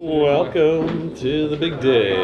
Welcome to the big day.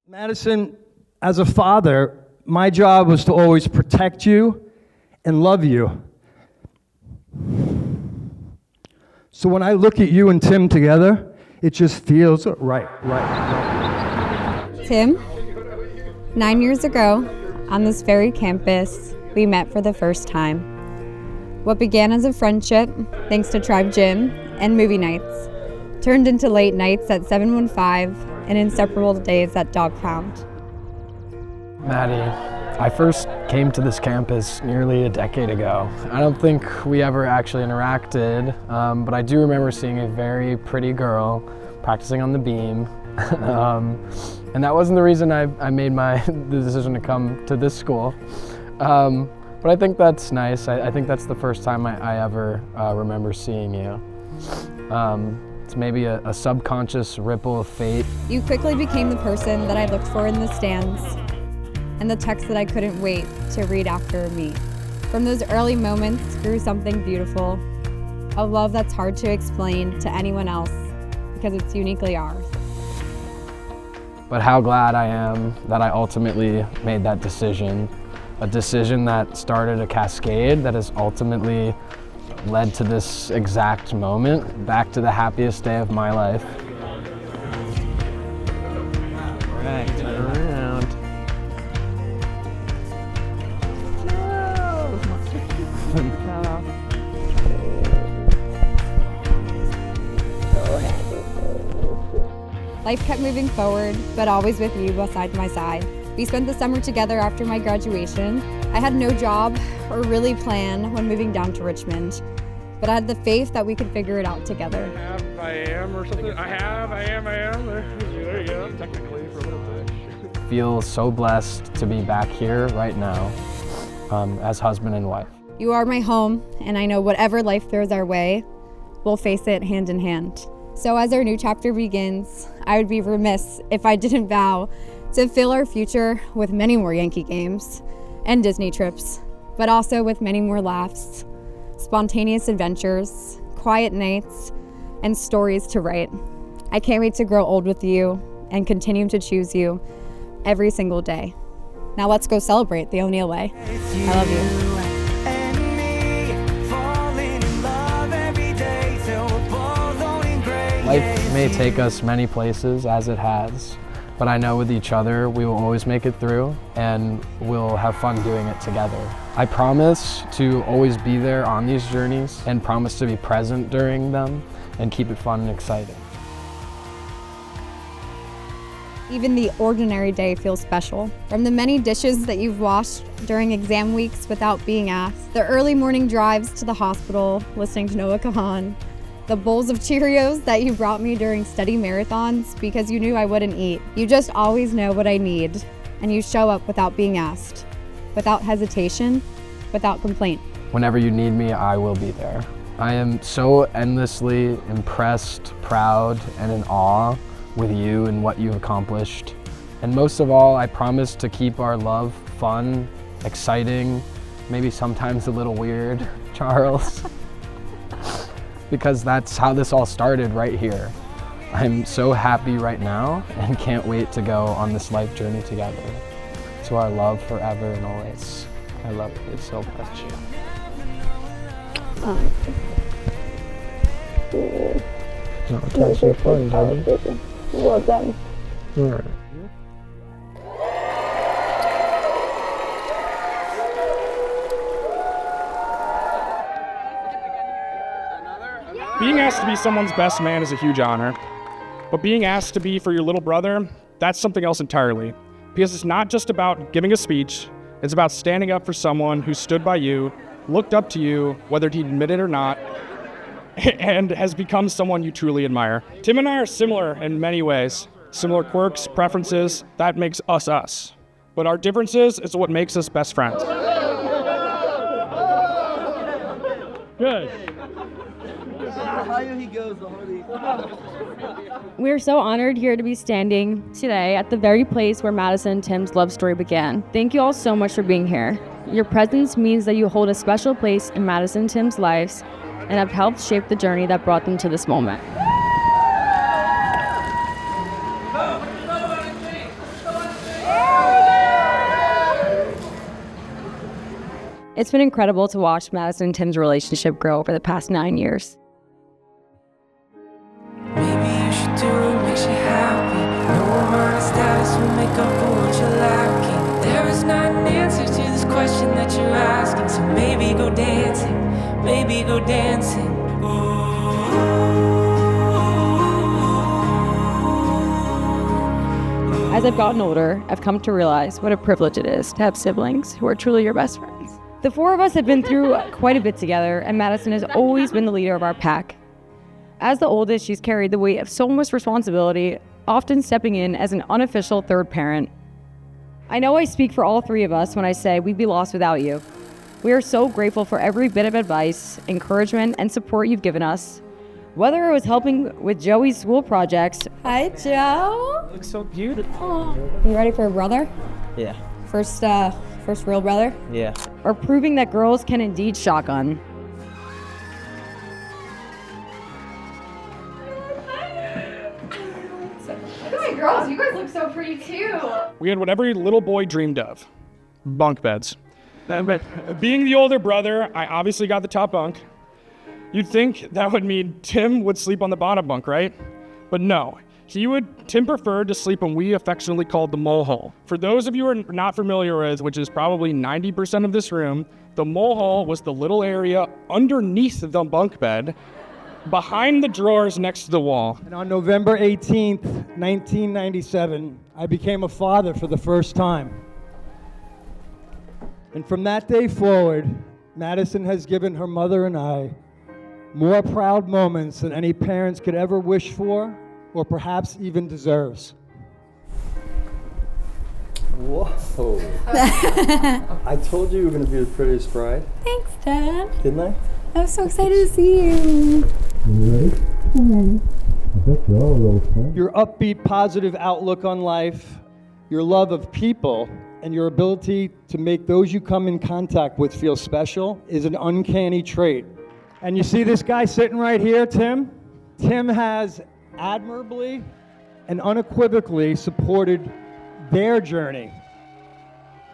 Madison, as a father, my job was to always protect you and love you. So when I look at you and Tim together, it just feels right. Tim, 9 years ago, on this very campus, we met for the first time. What began as a friendship, thanks to Tribe Gym and movie nights, turned into late nights at 715 and inseparable days at Dog Pound. Maddy, I first came to this campus nearly a decade ago. I don't think we ever actually interacted, but I do remember seeing a very pretty girl practicing on the beam. And that wasn't the reason I made the decision to come to this school. But I think that's nice. I think that's the first time I ever remember seeing you. It's maybe a subconscious ripple of fate. You quickly became the person that I looked for in the stands and the text that I couldn't wait to read after a meet. From those early moments grew something beautiful, a love that's hard to explain to anyone else because it's uniquely ours. But how glad I am that I ultimately made that decision. A decision that started a cascade that has ultimately led to this exact moment, back to the happiest day of my life. All right, turn around. Life kept moving forward, but always with you beside my side. We spent the summer together after my graduation. I had no job or really plan when moving down to Richmond, but I had the faith that we could figure it out together. I am, or something. I am. There you go. Technically, for a little bit. Feel so blessed to be back here right now as husband and wife. You are my home, and I know whatever life throws our way, we'll face it hand in hand. So as our new chapter begins, I would be remiss if I didn't vow to fill our future with many more Yankee games and Disney trips, but also with many more laughs, spontaneous adventures, quiet nights, and stories to write. I can't wait to grow old with you and continue to choose you every single day. Now let's go celebrate the O'Neill way. I love you. Life may take us many places, as it has, but I know with each other we will always make it through and we'll have fun doing it together. I promise to always be there on these journeys and promise to be present during them and keep it fun and exciting. Even the ordinary day feels special. From the many dishes that you've washed during exam weeks without being asked, the early morning drives to the hospital listening to Noah Kahan, the bowls of Cheerios that you brought me during study marathons because you knew I wouldn't eat. You just always know what I need, and you show up without being asked, without hesitation, without complaint. Whenever you need me, I will be there. I am so endlessly impressed, proud, and in awe with you and what you've accomplished. And most of all, I promise to keep our love fun, exciting, maybe sometimes a little weird, Charles. Because that's how this all started right here. I'm so happy right now and can't wait to go on this life journey together. To our love forever and always. I love you so much. No, it's so fun, Daddy. Well done. All right. Being asked to be someone's best man is a huge honor, but being asked to be for your little brother, that's something else entirely. Because it's not just about giving a speech, it's about standing up for someone who stood by you, looked up to you, whether he'd admit it or not, and has become someone you truly admire. Tim and I are similar in many ways. Similar quirks, preferences, that makes us us. But our differences is what makes us best friends. Good. We're so honored here to be standing today at the very place where Madison and Tim's love story began. Thank you all so much for being here. Your presence means that you hold a special place in Madison and Tim's lives and have helped shape the journey that brought them to this moment. It's been incredible to watch Madison and Tim's relationship grow over the past 9 years. Maybe you should do what makes you happy. No amount of status will make up for what you're lacking. There is not an answer to this question that you're asking. So maybe go dancing, maybe go dancing. As I've gotten older, I've come to realize what a privilege it is to have siblings who are truly your best friends. The four of us have been through quite a bit together, and Madison has always been the leader of our pack. As the oldest, she's carried the weight of so much responsibility, often stepping in as an unofficial third parent. I know I speak for all three of us when I say we'd be lost without you. We are so grateful for every bit of advice, encouragement, and support you've given us. Whether it was helping with Joey's school projects. Hi, Joe. Looks so beautiful. Oh, you ready for a brother? Yeah. First real brother? Yeah. Or proving that girls can indeed shotgun. Look at my girls, you guys look so pretty too. We had what every little boy dreamed of, bunk beds. Being the older brother, I obviously got the top bunk. You'd think that would mean Tim would sleep on the bottom bunk, right? But no, Tim preferred to sleep on what we affectionately called the mole hole. For those of you who are not familiar with, which is probably 90% of this room, the mole hole was the little area underneath the bunk bed, behind the drawers next to the wall. And on November 18th, 1997, I became a father for the first time. And from that day forward, Madison has given her mother and I more proud moments than any parents could ever wish for or perhaps even deserves. Whoa. I told you were going to be the prettiest bride. Thanks, Dad. Didn't I? I'm so excited to see you. Your upbeat, positive outlook on life, your love of people, and your ability to make those you come in contact with feel special is an uncanny trait. And you see this guy sitting right here, Tim? Tim has admirably and unequivocally supported their journey,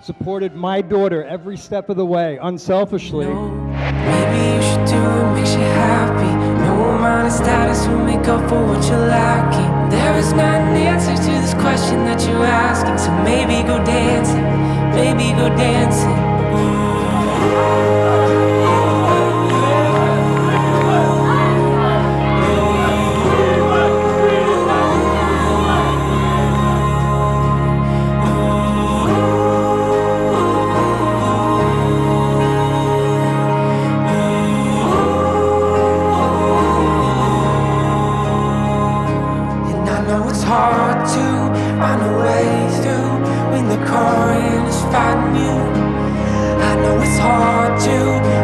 supported my daughter every step of the way, unselfishly. Maybe you should do what makes you happy. No amount of status will make up for what you're lacking. There is not an answer to this question that you're asking. So maybe go dancing, maybe go dancing. Hard to find a way through when the current is fighting you. I know it's hard to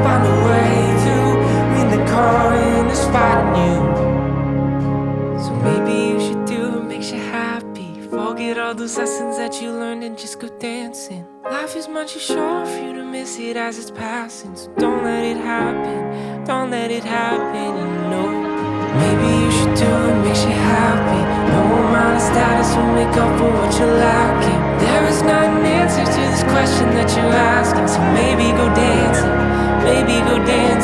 find a way through when the current is fighting you. So maybe you should do what makes you happy. Forget all those lessons that you learned and just go dancing. Life is much too short for you to miss it as it's passing. So don't let it happen, don't let it happen, you know. Maybe you should do what makes you happy. No amount of status will make up for what you're lacking. There is not an answer to this question that you're asking. So maybe go dancing, maybe go dancing.